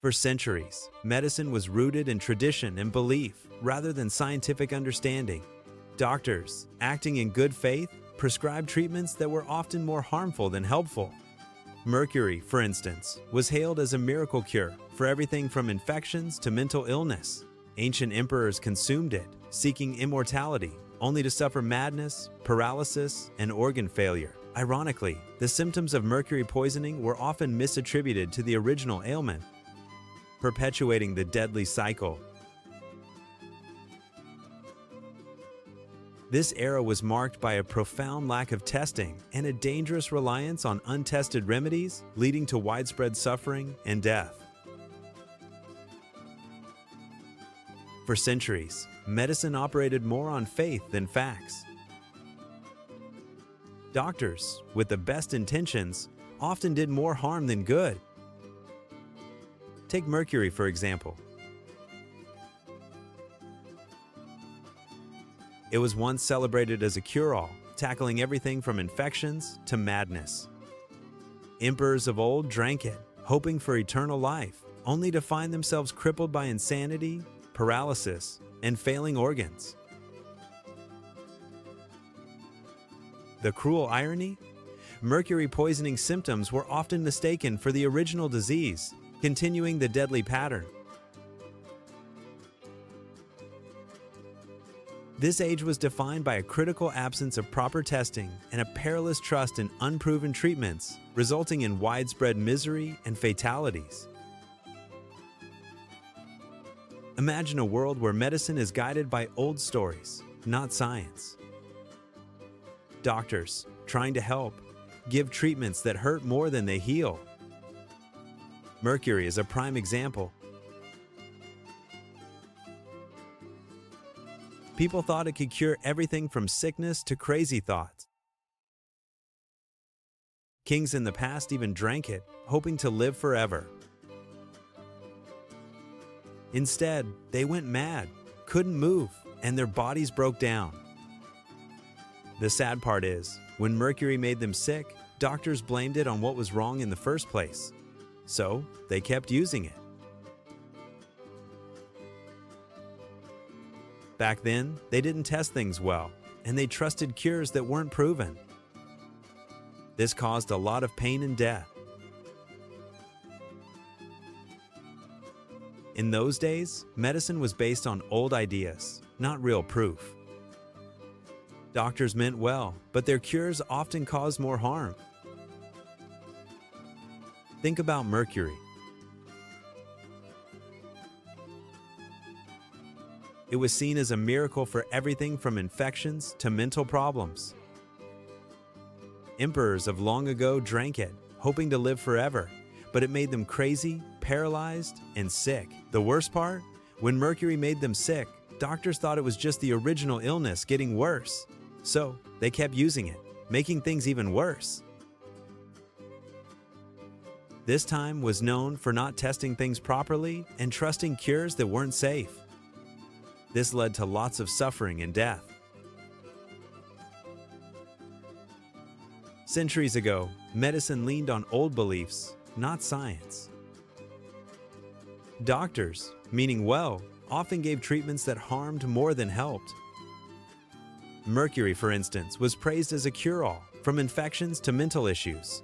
For centuries, medicine was rooted in tradition and belief rather than scientific understanding. Doctors, acting in good faith, prescribed treatments that were often more harmful than helpful. Mercury, for instance, was hailed as a miracle cure for everything from infections to mental illness. Ancient emperors consumed it, seeking immortality, only to suffer madness, paralysis, and organ failure. Ironically, the symptoms of mercury poisoning were often misattributed to the original ailment, perpetuating the deadly cycle. This era was marked by a profound lack of testing and a dangerous reliance on untested remedies, leading to widespread suffering and death. For centuries, medicine operated more on faith than facts. Doctors, with the best intentions, often did more harm than good. Take mercury, for example. It was once celebrated as a cure-all, tackling everything from infections to madness. Emperors of old drank it, hoping for eternal life, only to find themselves crippled by insanity, paralysis, and failing organs. The cruel irony? Mercury poisoning symptoms were often mistaken for the original disease, continuing the deadly pattern. This age was defined by a critical absence of proper testing and a perilous trust in unproven treatments, resulting in widespread misery and fatalities. Imagine a world where medicine is guided by old stories, not science. Doctors, trying to help, give treatments that hurt more than they heal. Mercury is a prime example. People thought it could cure everything from sickness to crazy thoughts. Kings in the past even drank it, hoping to live forever. Instead, they went mad, couldn't move, and their bodies broke down. The sad part is, when mercury made them sick, doctors blamed it on what was wrong in the first place. So, they kept using it. Back then, they didn't test things well, and they trusted cures that weren't proven. This caused a lot of pain and death. In those days, medicine was based on old ideas, not real proof. Doctors meant well, but their cures often caused more harm. Think about mercury. It was seen as a miracle for everything from infections to mental problems. Emperors of long ago drank it, hoping to live forever, but it made them crazy, paralyzed, and sick. The worst part? When mercury made them sick, doctors thought it was just the original illness getting worse. So, they kept using it, making things even worse. This time was known for not testing things properly and trusting cures that weren't safe. This led to lots of suffering and death. Centuries ago, medicine leaned on old beliefs, not science. Doctors, meaning well, often gave treatments that harmed more than helped. Mercury, for instance, was praised as a cure-all, from infections to mental issues.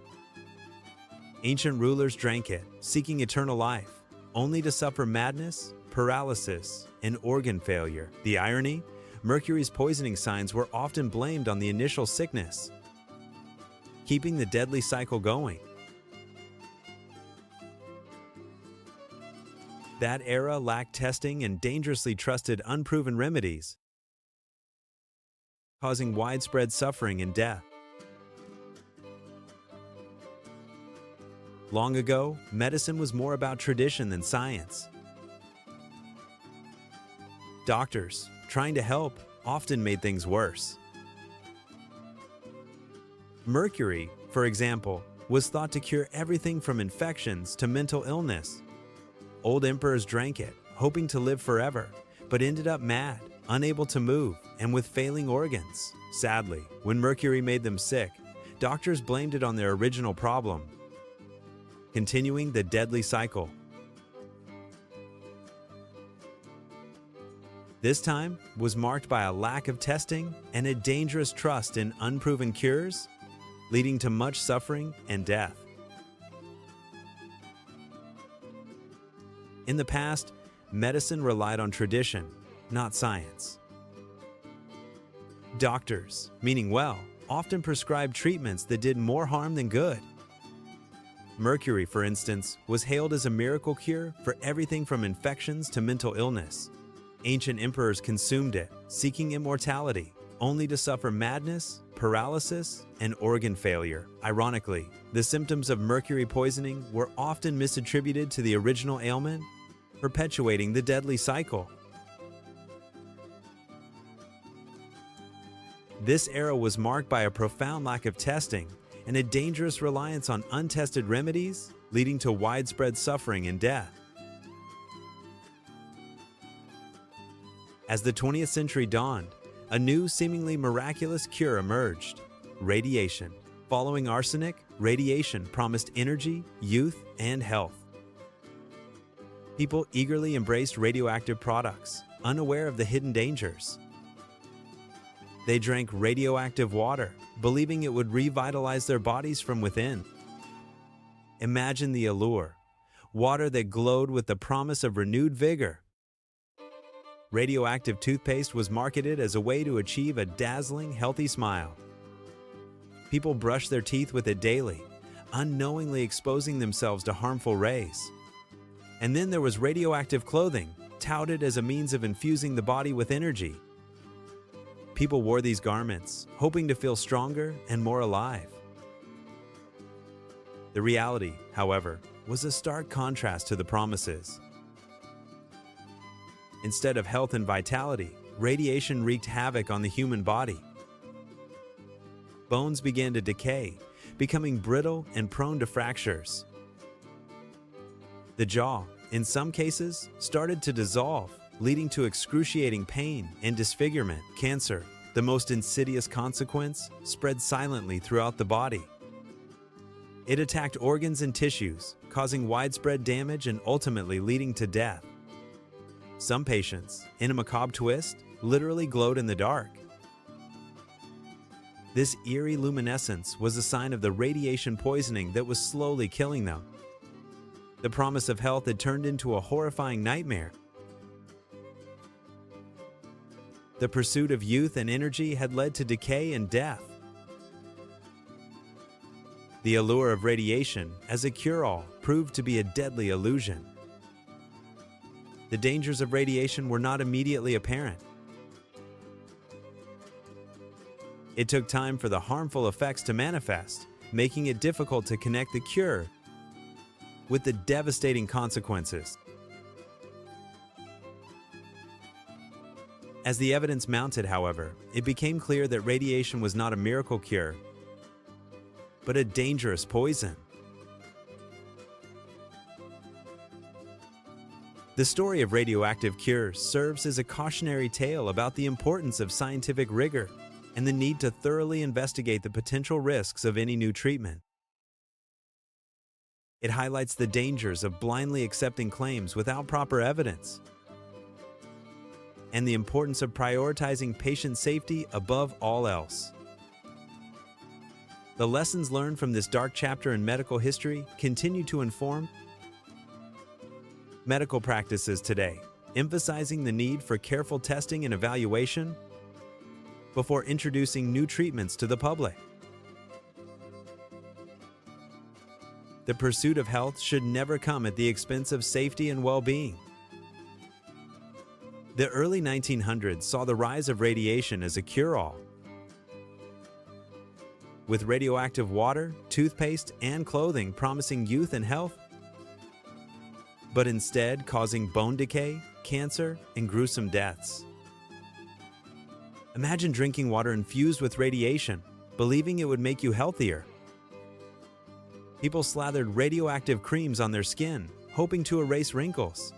Ancient rulers drank it, seeking eternal life, only to suffer madness, paralysis, and organ failure. The irony? Mercury's poisoning signs were often blamed on the initial sickness, keeping the deadly cycle going. That era lacked testing and dangerously trusted unproven remedies, causing widespread suffering and death. Long ago, medicine was more about tradition than science. Doctors, trying to help, often made things worse. Mercury, for example, was thought to cure everything from infections to mental illness. Old emperors drank it, hoping to live forever, but ended up mad, unable to move, and with failing organs. Sadly, when mercury made them sick, doctors blamed it on their original problem, continuing the deadly cycle. This time was marked by a lack of testing and a dangerous trust in unproven cures, leading to much suffering and death. In the past, medicine relied on tradition, not science. Doctors, meaning well, often prescribed treatments that did more harm than good. Mercury, for instance, was hailed as a miracle cure for everything from infections to mental illness. Ancient emperors consumed it, seeking immortality, only to suffer madness, paralysis, and organ failure. Ironically, the symptoms of mercury poisoning were often misattributed to the original ailment, perpetuating the deadly cycle. This era was marked by a profound lack of testing and a dangerous reliance on untested remedies, leading to widespread suffering and death. As the 20th century dawned, a new, seemingly miraculous cure emerged: radiation. Following arsenic, radiation promised energy, youth, and health. People eagerly embraced radioactive products, unaware of the hidden dangers. They drank radioactive water, believing it would revitalize their bodies from within. Imagine the allure: water that glowed with the promise of renewed vigor. Radioactive toothpaste was marketed as a way to achieve a dazzling, healthy smile. People brushed their teeth with it daily, unknowingly exposing themselves to harmful rays. And then there was radioactive clothing, touted as a means of infusing the body with energy. People wore these garments, hoping to feel stronger and more alive. The reality, however, was a stark contrast to the promises. Instead of health and vitality, radiation wreaked havoc on the human body. Bones began to decay, becoming brittle and prone to fractures. The jaw, in some cases, started to dissolve, leading to excruciating pain and disfigurement. Cancer, the most insidious consequence, spread silently throughout the body. It attacked organs and tissues, causing widespread damage and ultimately leading to death. Some patients, in a macabre twist, literally glowed in the dark. This eerie luminescence was a sign of the radiation poisoning that was slowly killing them. The promise of health had turned into a horrifying nightmare. The pursuit of youth and energy had led to decay and death. The allure of radiation as a cure-all proved to be a deadly illusion. The dangers of radiation were not immediately apparent. It took time for the harmful effects to manifest, making it difficult to connect the cure with the devastating consequences. As the evidence mounted, however, it became clear that radiation was not a miracle cure, but a dangerous poison. The story of radioactive cures serves as a cautionary tale about the importance of scientific rigor and the need to thoroughly investigate the potential risks of any new treatment. It highlights the dangers of blindly accepting claims without proper evidence, and the importance of prioritizing patient safety above all else. The lessons learned from this dark chapter in medical history continue to inform medical practices today, emphasizing the need for careful testing and evaluation before introducing new treatments to the public. The pursuit of health should never come at the expense of safety and well-being. The early 1900s saw the rise of radiation as a cure-all. With radioactive water, toothpaste, and clothing promising youth and health, but instead causing bone decay, cancer, and gruesome deaths. Imagine drinking water infused with radiation, believing it would make you healthier. People slathered radioactive creams on their skin, hoping to erase wrinkles.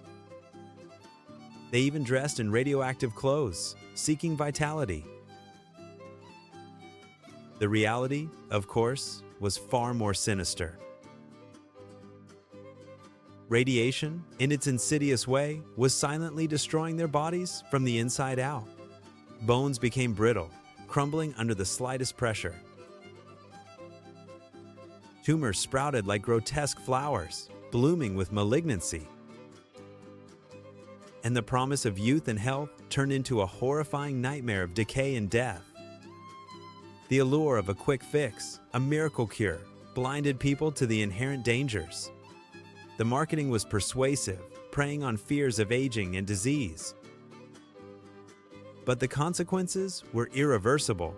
They even dressed in radioactive clothes, seeking vitality. The reality, of course, was far more sinister. Radiation, in its insidious way, was silently destroying their bodies from the inside out. Bones became brittle, crumbling under the slightest pressure. Tumors sprouted like grotesque flowers, blooming with malignancy. And the promise of youth and health turned into a horrifying nightmare of decay and death. The allure of a quick fix, a miracle cure, blinded people to the inherent dangers. The marketing was persuasive, preying on fears of aging and disease. But the consequences were irreversible.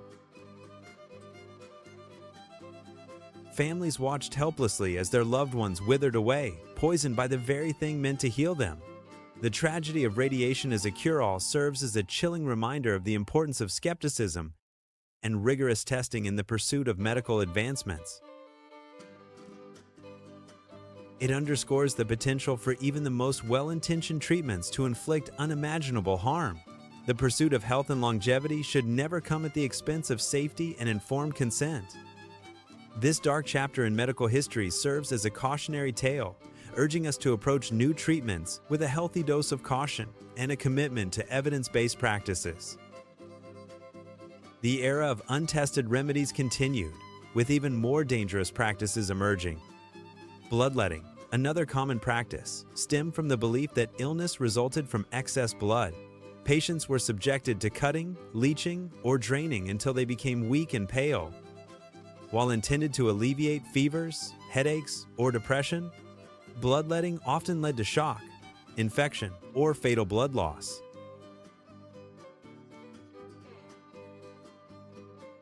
Families watched helplessly as their loved ones withered away, poisoned by the very thing meant to heal them. The tragedy of radiation as a cure-all serves as a chilling reminder of the importance of skepticism and rigorous testing in the pursuit of medical advancements. It underscores the potential for even the most well-intentioned treatments to inflict unimaginable harm. The pursuit of health and longevity should never come at the expense of safety and informed consent. This dark chapter in medical history serves as a cautionary tale, urging us to approach new treatments with a healthy dose of caution and a commitment to evidence-based practices. The era of untested remedies continued, with even more dangerous practices emerging. Bloodletting, another common practice, stemmed from the belief that illness resulted from excess blood. Patients were subjected to cutting, leeching, or draining until they became weak and pale. While intended to alleviate fevers, headaches, or depression, bloodletting often led to shock, infection, or fatal blood loss.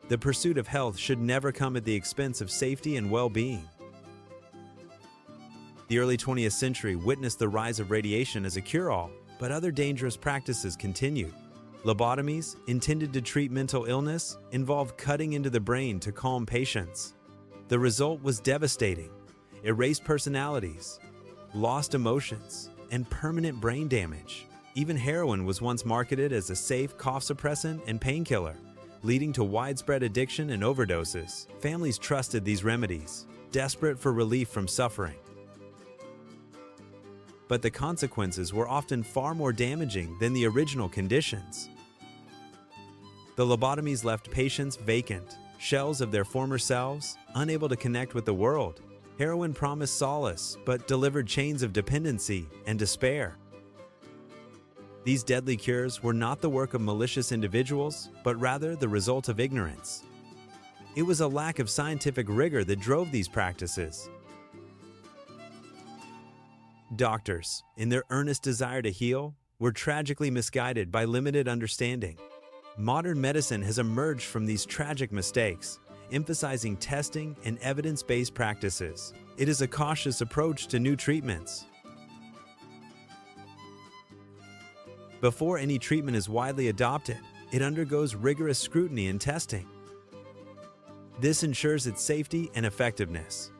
The pursuit of health should never come at the expense of safety and well-being. The early 20th century witnessed the rise of radiation as a cure-all, but other dangerous practices continued. Lobotomies, intended to treat mental illness, involved cutting into the brain to calm patients. The result was devastating: erased personalities, lost emotions, and permanent brain damage. Even heroin was once marketed as a safe cough suppressant and painkiller, leading to widespread addiction and overdoses. Families trusted these remedies, desperate for relief from suffering. But the consequences were often far more damaging than the original conditions. The lobotomies left patients vacant, shells of their former selves, unable to connect with the world. Heroin promised solace, but delivered chains of dependency and despair. These deadly cures were not the work of malicious individuals, but rather the result of ignorance. It was a lack of scientific rigor that drove these practices. Doctors, in their earnest desire to heal, were tragically misguided by limited understanding. Modern medicine has emerged from these tragic mistakes, emphasizing testing and evidence-based practices. It is a cautious approach to new treatments. Before any treatment is widely adopted, it undergoes rigorous scrutiny and testing. This ensures its safety and effectiveness.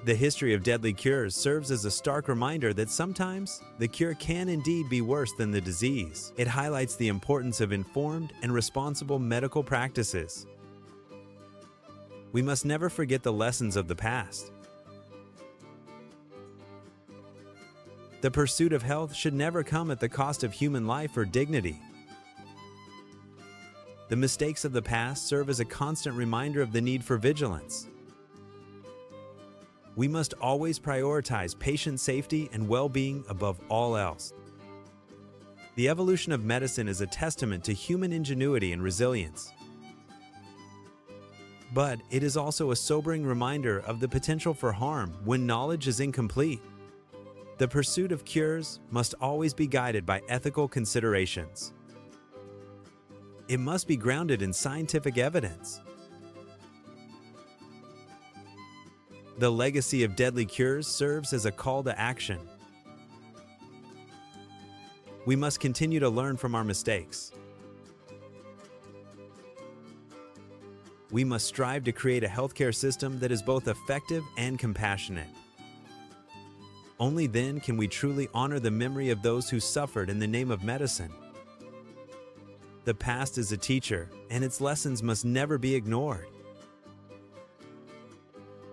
The history of deadly cures serves as a stark reminder that sometimes the cure can indeed be worse than the disease. It highlights the importance of informed and responsible medical practices. We must never forget the lessons of the past. The pursuit of health should never come at the cost of human life or dignity. The mistakes of the past serve as a constant reminder of the need for vigilance. We must always prioritize patient safety and well-being above all else. The evolution of medicine is a testament to human ingenuity and resilience. But it is also a sobering reminder of the potential for harm when knowledge is incomplete. The pursuit of cures must always be guided by ethical considerations. It must be grounded in scientific evidence. The legacy of deadly cures serves as a call to action. We must continue to learn from our mistakes. We must strive to create a healthcare system that is both effective and compassionate. Only then can we truly honor the memory of those who suffered in the name of medicine. The past is a teacher, and its lessons must never be ignored.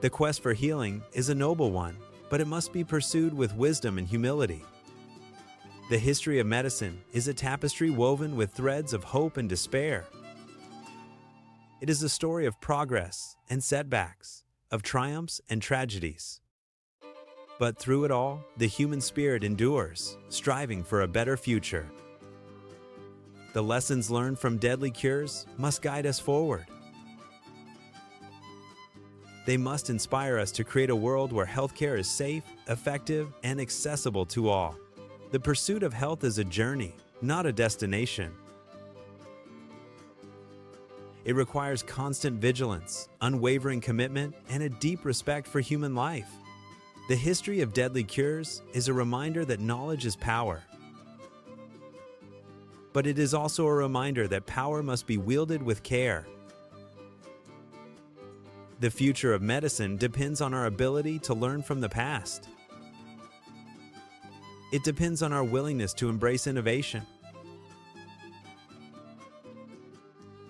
The quest for healing is a noble one, but it must be pursued with wisdom and humility. The history of medicine is a tapestry woven with threads of hope and despair. It is a story of progress and setbacks, of triumphs and tragedies. But through it all, the human spirit endures, striving for a better future. The lessons learned from deadly cures must guide us forward. They must inspire us to create a world where healthcare is safe, effective, and accessible to all. The pursuit of health is a journey, not a destination. It requires constant vigilance, unwavering commitment, and a deep respect for human life. The history of deadly cures is a reminder that knowledge is power. But it is also a reminder that power must be wielded with care. The future of medicine depends on our ability to learn from the past. It depends on our willingness to embrace innovation.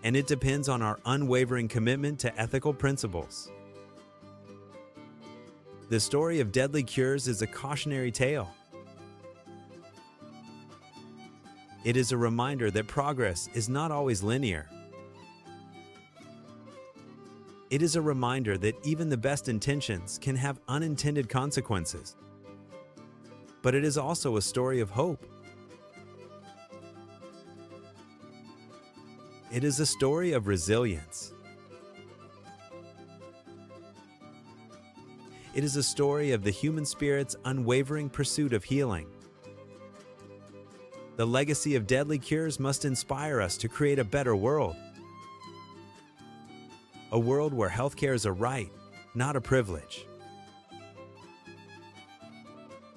And it depends on our unwavering commitment to ethical principles. The story of deadly cures is a cautionary tale. It is a reminder that progress is not always linear. It is a reminder that even the best intentions can have unintended consequences. But it is also a story of hope. It is a story of resilience. It is a story of the human spirit's unwavering pursuit of healing. The legacy of deadly cures must inspire us to create a better world. A world where healthcare is a right, not a privilege.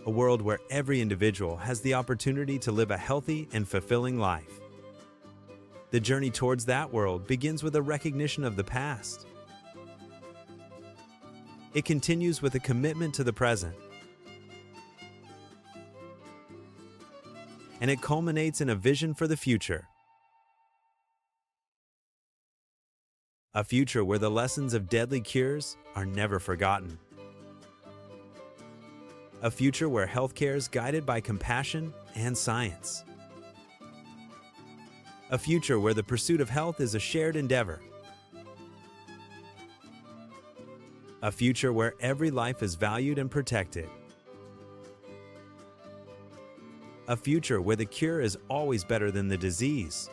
A world where every individual has the opportunity to live a healthy and fulfilling life. The journey towards that world begins with a recognition of the past. It continues with a commitment to the present. And it culminates in a vision for the future. A future where the lessons of deadly cures are never forgotten. A future where healthcare is guided by compassion and science. A future where the pursuit of health is a shared endeavor. A future where every life is valued and protected. A future where the cure is always better than the disease.